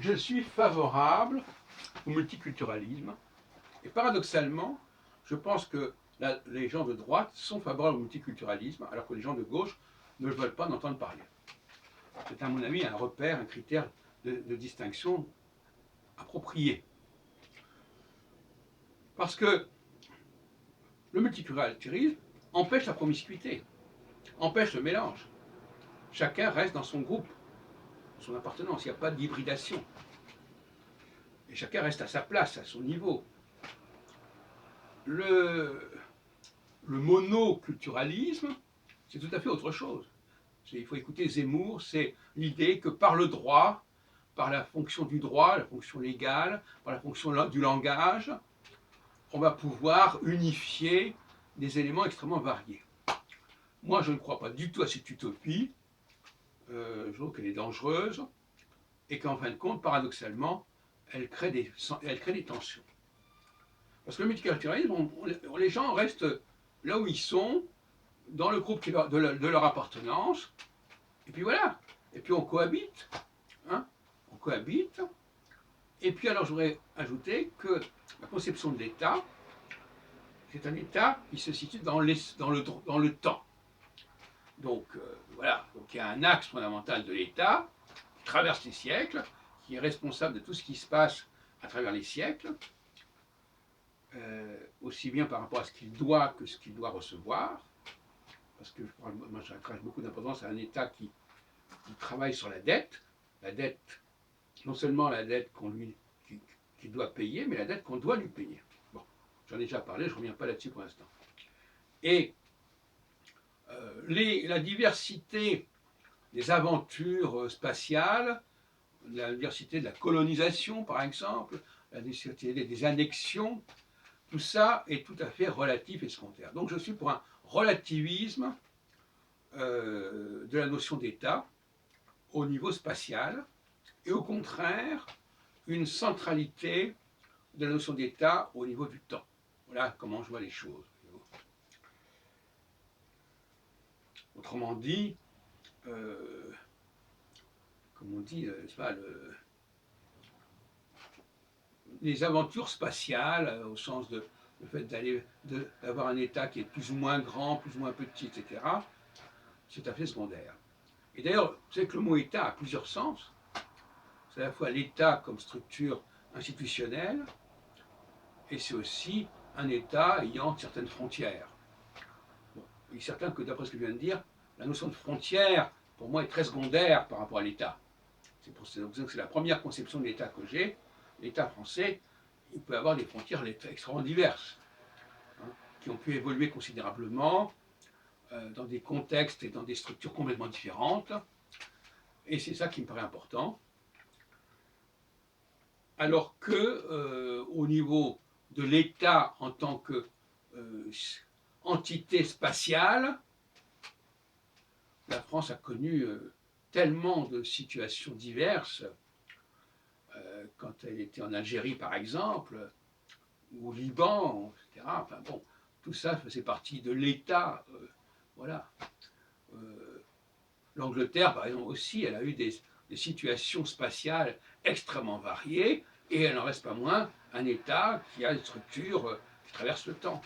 je suis favorable au multiculturalisme. Et paradoxalement, je pense que les gens de droite sont favorables au multiculturalisme, alors que les gens de gauche ne veulent pas en entendre parler. C'est à mon avis un repère, un critère de distinction approprié. Parce que le multiculturalisme empêche la promiscuité, empêche le mélange. Chacun reste dans son groupe, son appartenance, il n'y a pas d'hybridation. Et chacun reste à sa place, à son niveau. Le monoculturalisme, c'est tout à fait autre chose. Il faut écouter Zemmour, c'est l'idée que par le droit, par la fonction du droit, la fonction légale, par la fonction du langage, on va pouvoir unifier des éléments extrêmement variés. Moi, je ne crois pas du tout à cette utopie. Je trouve qu'elle est dangereuse et qu'en fin de compte, paradoxalement, elle crée des tensions. Parce que le multiculturalisme, les gens restent là où ils sont, dans le groupe de leur appartenance, et puis voilà. Et puis on cohabite. Hein, on cohabite. Et puis alors je voudrais ajouter que la conception de l'État, c'est un État qui se situe dans le temps. Donc voilà, donc il y a un axe fondamental de l'État qui traverse les siècles, qui est responsable de tout ce qui se passe à travers les siècles, aussi bien par rapport à ce qu'il doit que ce qu'il doit recevoir, parce que moi j'attache beaucoup d'importance à un État qui travaille sur la dette, non seulement la dette qu'il doit payer, mais la dette qu'on doit lui payer. Bon, j'en ai déjà parlé, je ne reviens pas là-dessus pour l'instant. Et la diversité des aventures spatiales, la diversité de la colonisation par exemple, la diversité des annexions, tout ça est tout à fait relatif et secondaire. Donc je suis pour un relativisme de la notion d'État au niveau spatial, et au contraire, une centralité de la notion d'État au niveau du temps. Voilà comment je vois les choses. Autrement dit, comme on dit, les aventures spatiales, au sens de le fait d'avoir un État qui est plus ou moins grand, plus ou moins petit, etc., c'est tout à fait secondaire. Et d'ailleurs, vous savez que le mot État a plusieurs sens. C'est à la fois l'État comme structure institutionnelle, et c'est aussi un État ayant certaines frontières. Bon, il est certain que, d'après ce que je viens de dire, la notion de frontière, pour moi, est très secondaire par rapport à l'État. C'est pour ça que c'est la première conception de l'État que j'ai. L'État français, il peut avoir des frontières extrêmement diverses, hein, qui ont pu évoluer considérablement dans des contextes et dans des structures complètement différentes. Et c'est ça qui me paraît important. Alors que, au niveau de l'État en tant que entité spatiale, la France a connu tellement de situations diverses, quand elle était en Algérie par exemple, ou au Liban, etc. Enfin bon, tout ça faisait partie de l'État. Voilà. L'Angleterre, par exemple, aussi, elle a eu des situations spatiales extrêmement variées, et elle n'en reste pas moins un État qui a une structure qui traverse le temps.